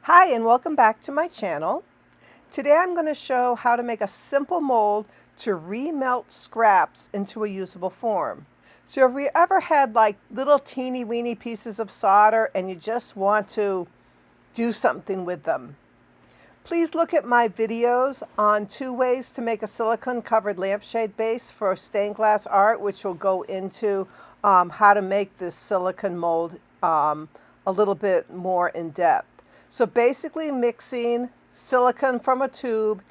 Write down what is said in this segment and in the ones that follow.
Hi, and welcome back to my channel. Today I'm going to show how to make a simple mold to remelt scraps into a usable form. So have you ever had like little teeny weeny pieces of solder and you just want to do something with them? Please look at my videos on 2 ways to make a silicone covered lampshade base for stained glass art, which will go into how to make this silicone mold a little bit more in depth. So basically mixing silicone from a tube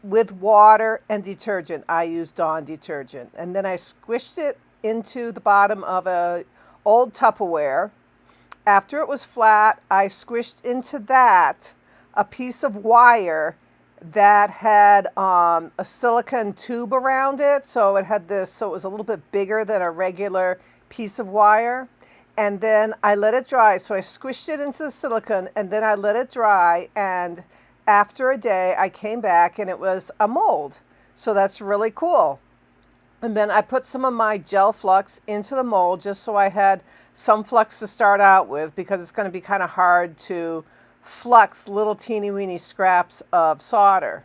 with water and detergent. I use Dawn detergent. And then I squished it into the bottom of a old Tupperware. After it was flat, I squished into that a piece of wire that had a silicone tube around it. So it had this, so it was a little bit bigger than a regular piece of wire. And then I let it dry. So I squished it into the silicone and then I let it dry. And after a day, I came back and it was a mold. So that's really cool. And then I put some of my gel flux into the mold just so I had some flux to start out with, because it's going to be kind of hard to flux little teeny weeny scraps of solder.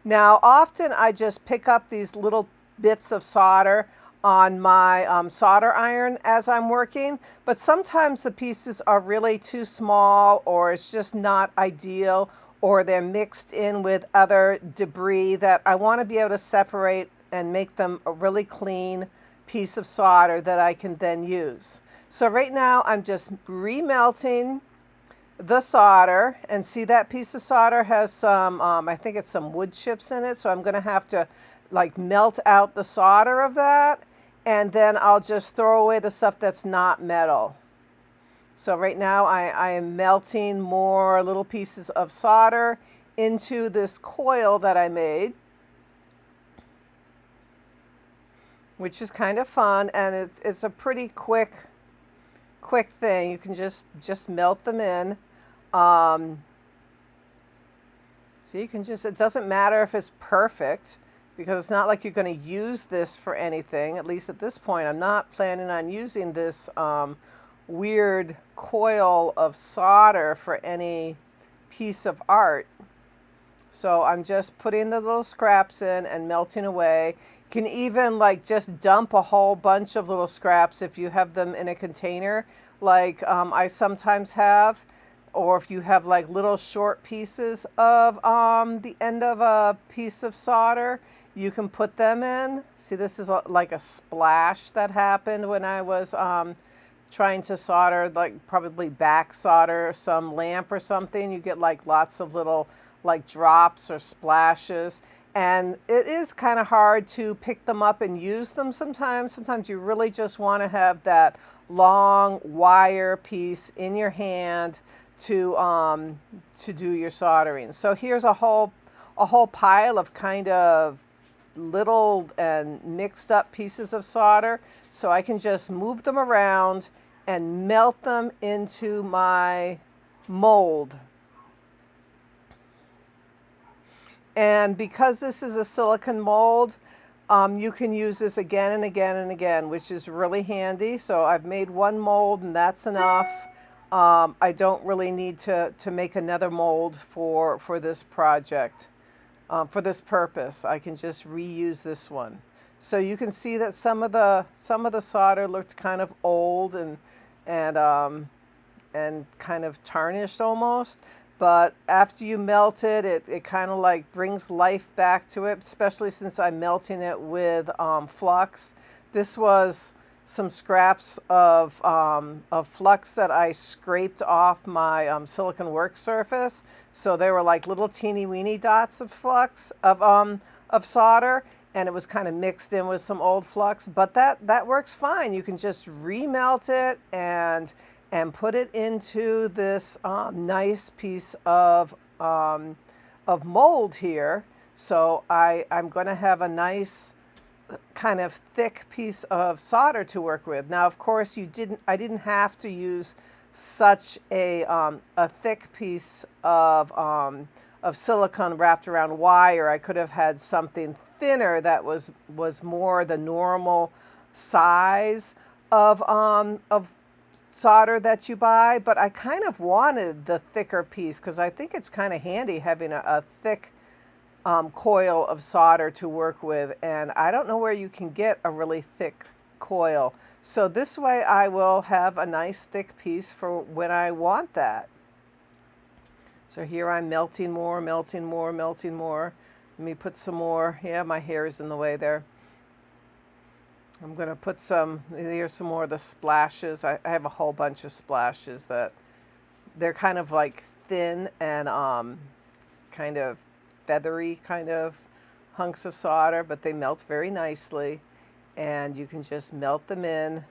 Now, often I just pick up these little bits of solder on my solder iron as I'm working, but sometimes the pieces are really too small, or it's just not ideal, or they're mixed in with other debris that I want to be able to separate and make them a really clean piece of solder that I can then use. So right now I'm just remelting the solder, and see that piece of solder has some, I think it's some wood chips in it, so I'm going to have to like melt out the solder of that, and then I'll just throw away the stuff that's not metal. So right now I am melting more little pieces of solder into this coil that I made, which is kind of fun, and it's a pretty quick thing. You can just melt them in. So you can just, it doesn't matter if it's perfect, because it's not like you're going to use this for anything. At least at this point, I'm not planning on using this weird coil of solder for any piece of art. So I'm just putting the little scraps in and melting away. You can even like just dump a whole bunch of little scraps if you have them in a container, like I sometimes have. Or if you have like little short pieces of the end of a piece of solder, you can put them in. See, this is like a splash that happened when I was trying to solder, like probably back solder some lamp or something. You get like lots of little like drops or splashes. And it is kind of hard to pick them up and use them sometimes. Sometimes you really just want to have that long wire piece in your hand to do your soldering. So here's a whole pile of kind of little and mixed up pieces of solder. So I can just move them around and melt them into my mold. And because this is a silicone mold, you can use this again and again and again, which is really handy. So I've made one mold and that's enough. I don't really need to make another mold for this project, for this purpose. I can just reuse this one. So you can see that some of the solder looked kind of old and kind of tarnished almost. But after you melt it, it kind of like brings life back to it, especially since I'm melting it with flux. This was some scraps of flux that I scraped off my silicone work surface. So they were like little teeny weeny dots of flux, of solder, and it was kind of mixed in with some old flux. But that works fine. You can just remelt it and put it into this nice piece of mold here. So I'm going to have a nice kind of thick piece of solder to work with. Now, of course, I didn't have to use such a thick piece of silicone wrapped around wire. I could have had something thinner that was more the normal size of solder that you buy, but I kind of wanted the thicker piece because I think it's kind of handy having a thick coil of solder to work with, and I don't know where you can get a really thick coil. So this way I will have a nice thick piece for when I want that. So here I'm melting more, melting more, melting more. Let me put some more. Yeah, my hair is in the way there. I'm going to put some, here's some more of the splashes. I have a whole bunch of splashes that they're kind of like thin and kind of feathery kind of hunks of solder, but they melt very nicely. And you can just melt them in.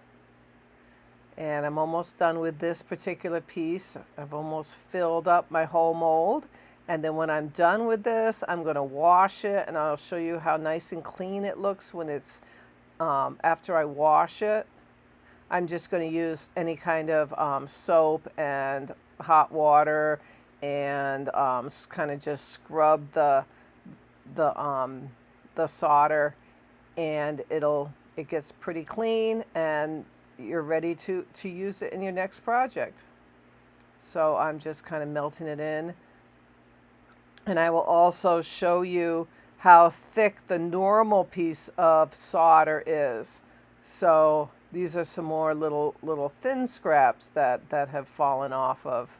And I'm almost done with this particular piece. I've almost filled up my whole mold. And then when I'm done with this, I'm going to wash it, and I'll show you how nice and clean it looks when it's after I wash it. I'm just going to use any kind of soap and hot water and kind of just scrub the solder, and it gets pretty clean, and you're ready to use it in your next project. So I'm just kind of melting it in. And I will also show you how thick the normal piece of solder is. So these are some more little thin scraps that have fallen off of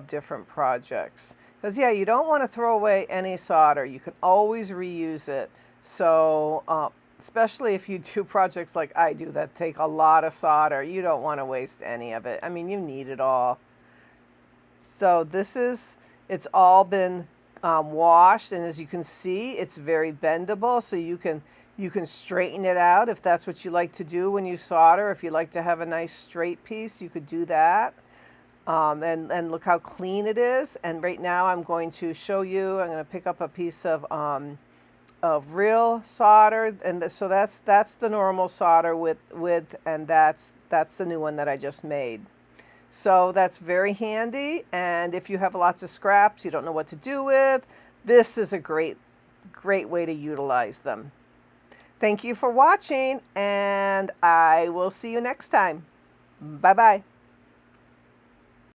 different projects. Because yeah, you don't want to throw away any solder. You can always reuse it. So especially if you do projects like I do that take a lot of solder, you don't want to waste any of it. I mean, you need it all. So it's all been washed, and as you can see, it's very bendable, so you can straighten it out if that's what you like to do when you solder. If you like to have a nice straight piece, you could do that. And look how clean it is. And right now I'm going to show you, I'm going to pick up a piece of real solder, and so that's the normal solder with and that's the new one that I just made. So that's very handy, and if you have lots of scraps you don't know what to do with, this is a great way to utilize them. Thank you for watching, and I will see you next time. Bye-bye.